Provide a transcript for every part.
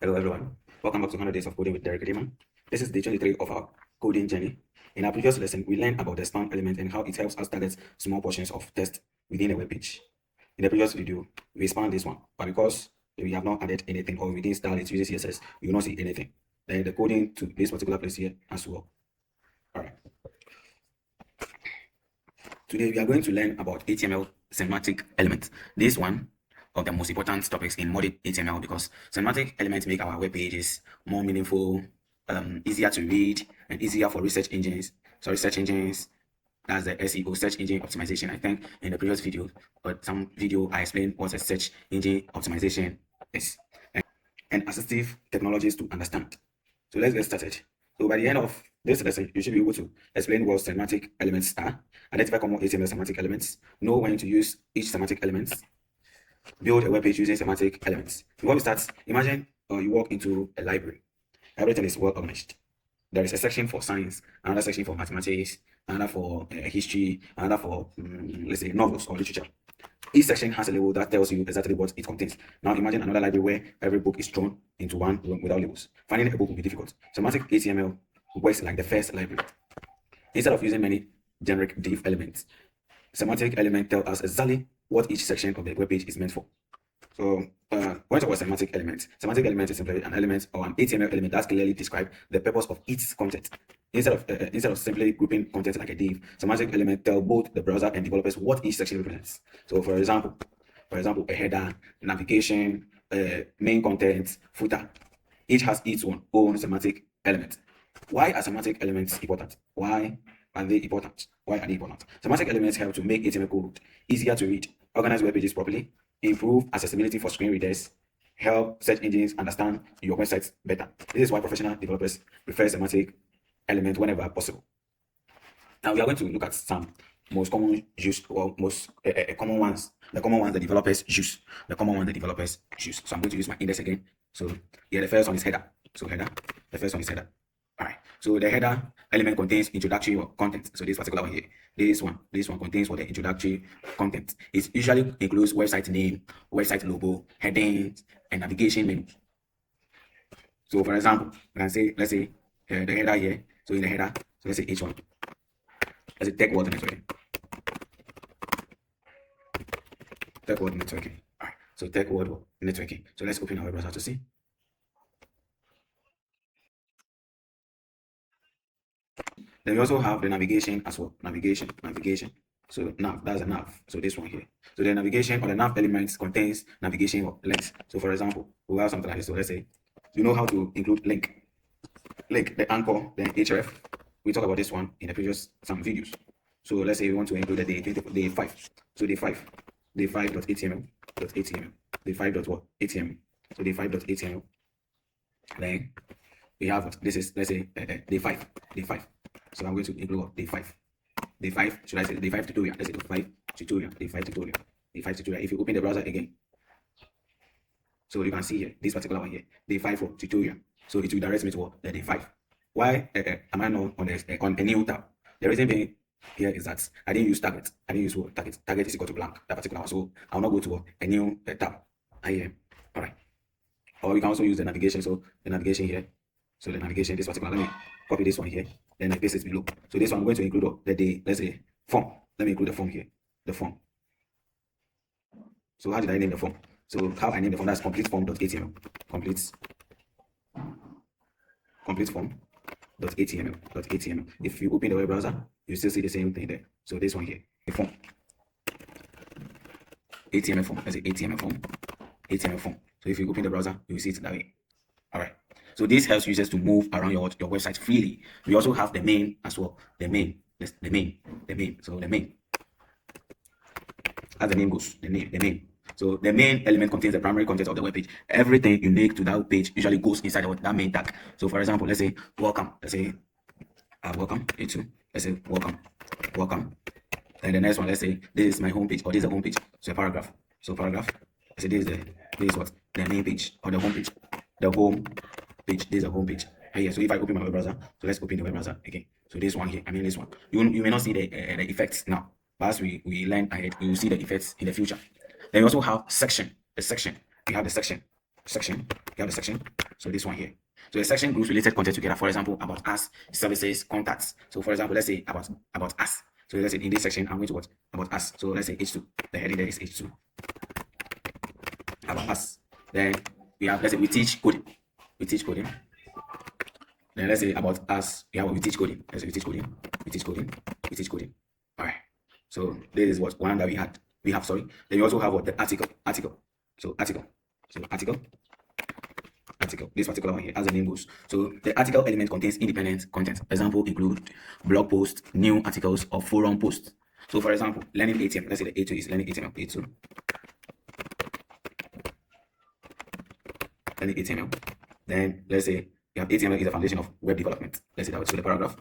Hello everyone, welcome back to 100 Days of Coding with Derrick-Redeemer. This is day 23 of our coding journey. In our previous lesson, we learned about the span element and how it helps us target small portions of text within a web page. In the previous video, we expanded this one, but because we have not added anything or we didn't style it using CSS, you will not see anything. Then the coding to this particular place here as well. Alright. Today we are going to learn about HTML semantic elements. This one of the most important topics in modern HTML because semantic elements make our web pages more meaningful, easier to read, and easier for search engines. That's the SEO, search engine optimization. I think in the previous video, but some video I explained what a search engine optimization is and assistive technologies to understand. So let's get started. So by the end of this lesson, you should be able to explain what semantic elements are, identify common HTML semantic elements, know when to use each semantic element, build a web page using semantic elements. Before we start, imagine you walk into a library. Everything is well organized. There is a section for science, another section for mathematics, another for history, another for, let's say, novels or literature. Each section has a label that tells you exactly what it contains. Now imagine another library where every book is thrown into one room without labels. Finding a book will be difficult. Semantic HTML works like the first library. Instead of using many generic div elements, semantic element tell us exactly what each section of the web page is meant for. So when we talk about semantic element is simply an element or an HTML element that clearly describes the purpose of each content. Instead of simply grouping content like a div, semantic element tell both the browser and developers what each section represents. So for example, a header, navigation, main content, footer, each has its own semantic element. Why are semantic elements important? Why are they important? Semantic elements help to make HTML code easier to read, organize web pages properly, improve accessibility for screen readers, help search engines understand your websites better. This is why professional developers prefer semantic element whenever possible. Now we are going to look at some most common used or most common ones, the common ones the developers use. So I'm going to use my index again. So yeah, the first one is header. The first one is header. Alright, so the header element contains introductory content. So this particular one here, this one contains what the introductory content. It usually includes website name, website logo, headings, and navigation menu. So for example, we can say, let's say the header here. So in the header, so let's say H1. Let's say tech word networking. Alright, so tech word networking. So let's open our browser to see. Then we also have the navigation as well. Navigation. So nav, that's a nav. So this one here. So the navigation or the nav elements contains navigation links. So for example, we have something like this. So let's say you know how to include link, the anchor, then href. We talked about this one in the previous some videos. So let's say we want to include the day 5. So day 5.html, day 5.html. So day 5.html. Then we have this is, let's say day 5. So I'm going to include day 5. Day 5, should I say day 5 tutorial? Let's say day 5 tutorial. If you open the browser again, so you can see here, this particular one here, day 5 for tutorial. So it will direct me to what? The day 5. Why am I not on a new tab? The reason being here is that I didn't use target. Target is equal to blank, that particular one. So I'll not go to a new tab. Alright. Or you can also use the navigation. So the navigation here. So the navigation, this particular, let me copy this one here. Then I paste it below. So this one I'm going to include the day, let's say form. Let me include the form here. The form. So how did I name the form? So how I name the form, that's complete form.html. Complete form.html. If you open the web browser, you still see the same thing there. So this one here, the form. HTML form. Let's say HTML form. So if you open the browser, you will see it that way. Alright. So this helps users to move around your website freely. We also have the main as well. The main. So the main. As the name goes, the main. So the main element contains the primary content of the web page. Everything unique to that page usually goes inside that main tag. So for example, let's say welcome. Let's say welcome. Let's say welcome. Then the next one, let's say this is my home page or this is a home page. So a paragraph. Let's say this is what? The main page or the home page. The home page. This is a home page. Here. So if I open my web browser, so let's open the web browser again. So this one here, this one. You may not see the effects now, but as we learn ahead, you will see the effects in the future. Then we also have section. You have the section. So this one here. So a section groups related content together. For example, about us, services, contacts. So for example, let's say about us. So let's say in this section, I'm going to what? About us. So let's say H2. The heading there is H2. About us. Then we have, let's say we teach coding. We teach coding. Then let's say about us, we teach coding. Let's say we teach coding. We teach coding. We teach coding. All right. So this is what one that we have. Sorry. Then we also have what the article. So article. So article. This particular one here, as the name goes. So the article element contains independent content. Example include blog posts, new articles, or forum posts. So for example, learning HTML. Let's say the A2 is learning HTML. A2. Learning HTML. Then let's say you have HTML is the foundation of web development. Let's say that was the paragraph.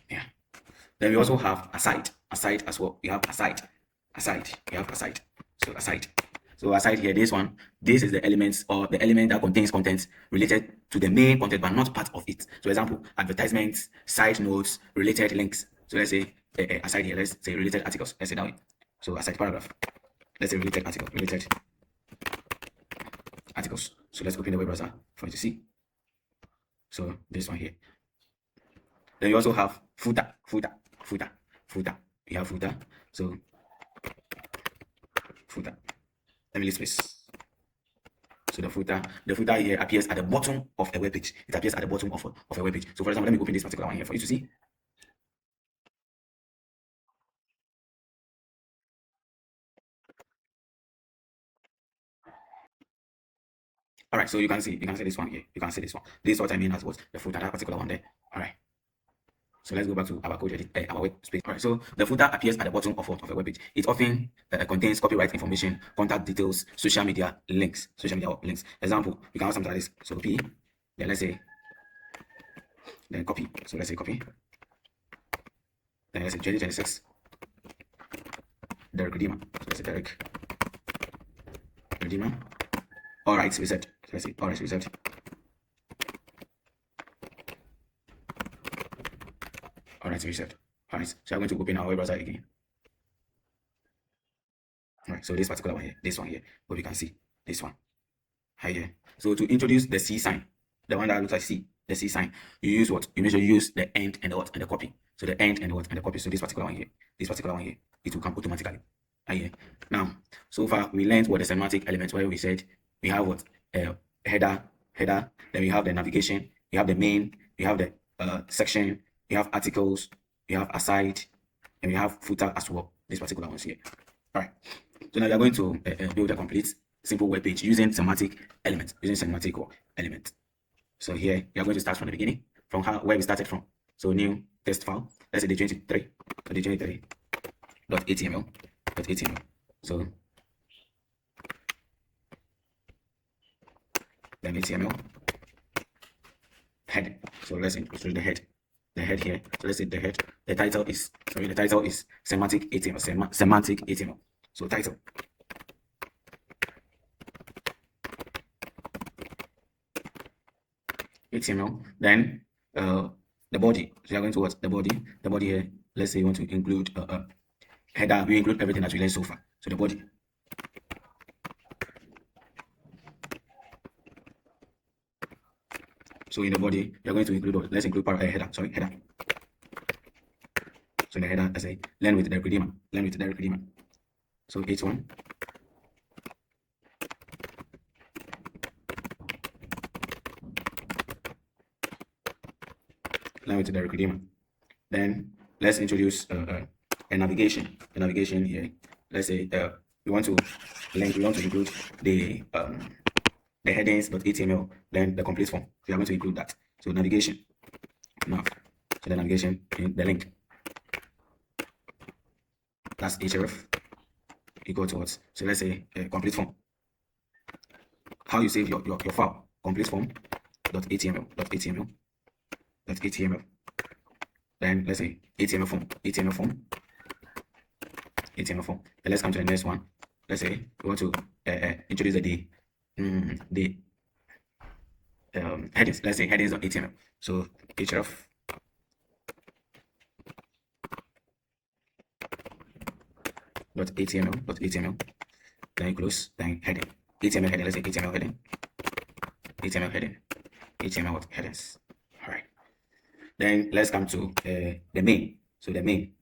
Yeah. Then we also have a site as well. We have a site. We have a site. So a site. So aside here, this is the elements or the element that contains content related to the main content but not part of it. So example, advertisements, side notes, related links. So let's say aside here, let's say related articles. Let's say that way. So aside paragraph. Let's say related articles. So let's open the web browser for you to see. So this one here. Then you also have footer. We have footer. So footer. Let me leave space. So the footer here appears at the bottom of a web page. It appears at the bottom of a web page. So for example, let me open this particular one here for you to see. All right, so you can see this one here. You can see this one. This is what I mean as what the footer, that particular one there. All right. So let's go back to our code edit, our web space. All right, so the footer appears at the bottom of a web page. It often contains copyright information, contact details, social media links. Example, we can have something like this. So P, then let's say, then copy. So let's say copy. Then let's say 2026. Derrick-Redeemer. So let's say Derrick-Redeemer. All right, reset. So let's say all right, reset. All right, reset. All right, so I'm going to open our web browser again. All right, so this particular one here, this one here, but we can see this one here. So to introduce the C sign, the one that looks like C, the C sign, you use what? You use the end and the what and the copy. So the end and the what and the copy. So this particular one here, it will come automatically. Here. Now, so far we learned what the semantic elements where we said we have what header, then we have the navigation, we have the main, we have the section, we have articles, we have aside, and we have footer as well. This particular ones here. All right. So now we are going to build a complete simple web page using semantic elements, So here we are going to start from the beginning, from where we started from. So new test file. Let's say the 23.html. So then HTML head. So let's include the head. The head here. So let's say the head. The title is semantic HTML. So title. HTML. Then the body. So you're going to what? The body here. Let's say you want to include header. We include everything that we learned so far. So the body. So in the body, you're going to include, let's include header. So in the header, I say learn with Derrick-Redeemer. So H1. Learn with Derrick-Redeemer. Then let's introduce a navigation. The navigation here. Let's say we want to include the headings.html, then the complete form. So you're going to include that. So navigation. Now, so the navigation in the link. That's href equal to what? So let's say complete form. How you save your file? Complete form .html. Then let's say HTML form. And let's come to the next one. Let's say we want to introduce the headings. Let's say headings.html. So href .html, then close, then heading, HTML heading, let's say HTML heading, HTML heading, HTML headings. All right. Then let's come to the main. So the main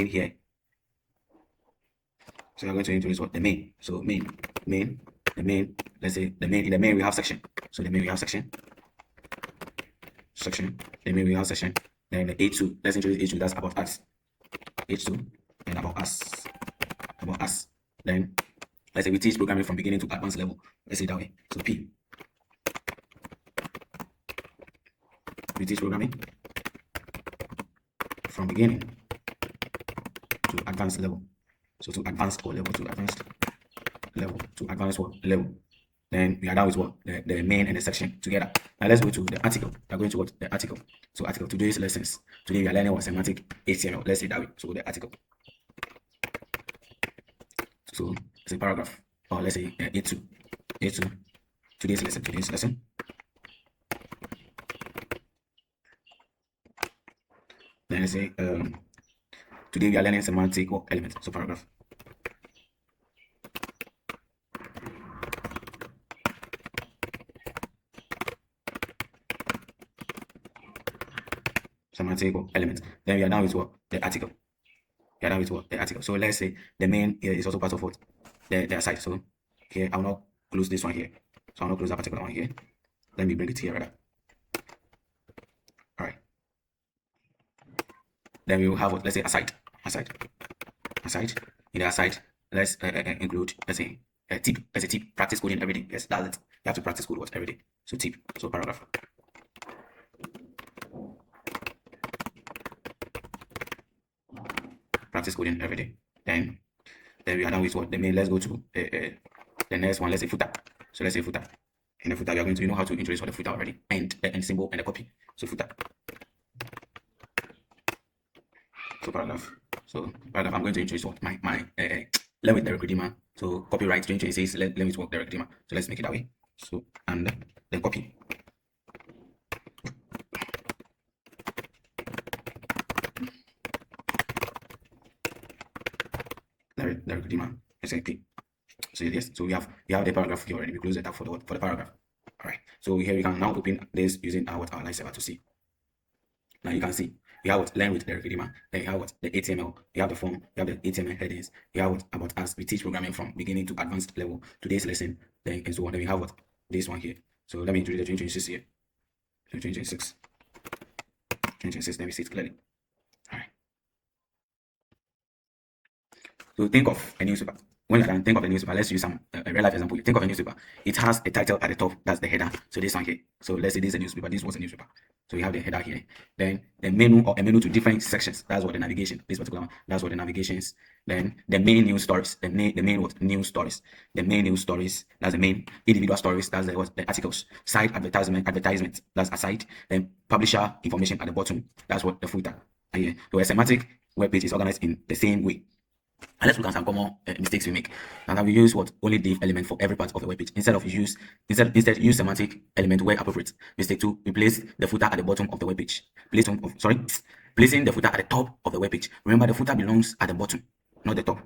here. So we're going to introduce what the main. So main. Let's say the main. In the main we have section. So the main we have section. The main we have section. Then the H2. Let's introduce H2. That's about us. H2 and about us. Then let's say we teach programming from beginning to advanced level. Let's say that way. So P. We teach programming from beginning to advanced level. So to advanced or level, to advanced level, to advanced what level. Then we are done with what the main and the section together. Now let's go to the article. We are going to what the article. So article, today's lessons. Today we are learning what semantic HTML. Let's say that way. So the article. So it's a paragraph, or let's say A2. Today's lesson. Then let's say today we are learning semantic element. So paragraph. Semantic element. Then we are done with what the article. So let's say the main here is also part of what the site. So here I'll not close this one here. So I'll not close that particular one here. Let me bring it here rather. All right. Then we will have what, let's say a site. In the site, let's include, let's say a tip. Let's say tip, practice coding every day. Yes, that's it. You have to practice code every day. So tip. So paragraph. Practice coding every day. Then we are done with what the main. Let's go to the next one. Let's say footer. So let's say footer. In the footer, we are going to know how to introduce what the footer already, and the end symbol and the copy. So footer. So paragraph. I'm going to introduce what my learn with Derrick-Redeemer. So copyright 2026. Let me work Derrick-Redeemer. So let's make it that way. So and then copy. Derrick-Redeemer SAP. So yes, so we have the paragraph here already. We close the tab for the paragraph. All right. So here we can now open this using our live server to see. Now you can see we have what learn with Derrick-Redeemer. Then you have what the HTML. You have the form. You have the HTML headings. You have what about us. We teach programming from beginning to advanced level. Today's lesson. Then and so on. Then we have what this one here. So let me introduce the 2026 here. 2026. Let me see it clearly. All right. So think of a newspaper. When you can think of a newspaper, let's use some a real life example. You think of a newspaper. It has a title at the top. That's the header. So this one here. So let's say this is a newspaper. This was a newspaper. So you have the header here. Then the menu or a menu to different sections. That's what the navigation. This particular one. That's what the navigations. Then the main news stories. The main what news stories. The main news stories. That's the main individual stories. That's the articles. Site advertisement. That's a site. Then publisher information at the bottom. That's what the footer. And yeah. So a semantic web page is organized in the same way. And let's look at some common mistakes we make. Now we use what only div element for every part of the web page. Instead use semantic element where appropriate. Mistake 2, we place the footer at the bottom of the web page. Placing the footer at the top of the web page. Remember, the footer belongs at the bottom, not the top.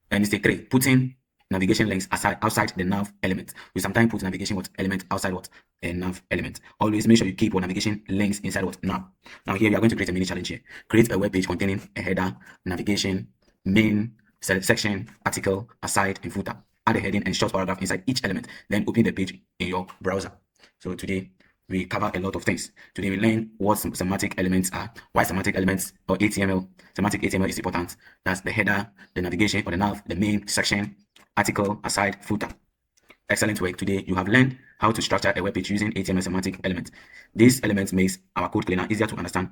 And mistake 3, putting navigation links outside the nav element. We sometimes put navigation element outside a nav element. Always make sure you keep your navigation links inside nav. Now here we are going to create a mini challenge here. Create a web page containing a header, navigation, main, section, article, aside, and footer. Add a heading and short paragraph inside each element. Then open the page in your browser. So today we cover a lot of things. Today we learn what semantic elements are, why semantic elements or semantic HTML is important. That's the header, the navigation or the nav, the main, section, article, aside, footer. Excellent work. Today you have learned how to structure a web page using HTML semantic elements. These elements makes our code cleaner, easier to understand,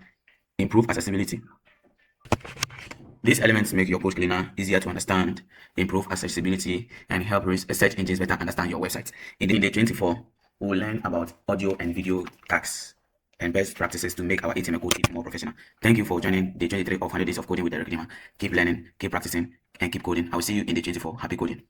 improve accessibility. These elements make your code cleaner, easier to understand, improve accessibility, and help search engines better understand your website. In day 24, we will learn about audio and video tags and best practices to make our HTML code even more professional. Thank you for joining day 23 of 100 Days of Coding with Derrick-Redeemer. Keep learning, keep practicing, and keep coding. I will see you in day 24. Happy coding.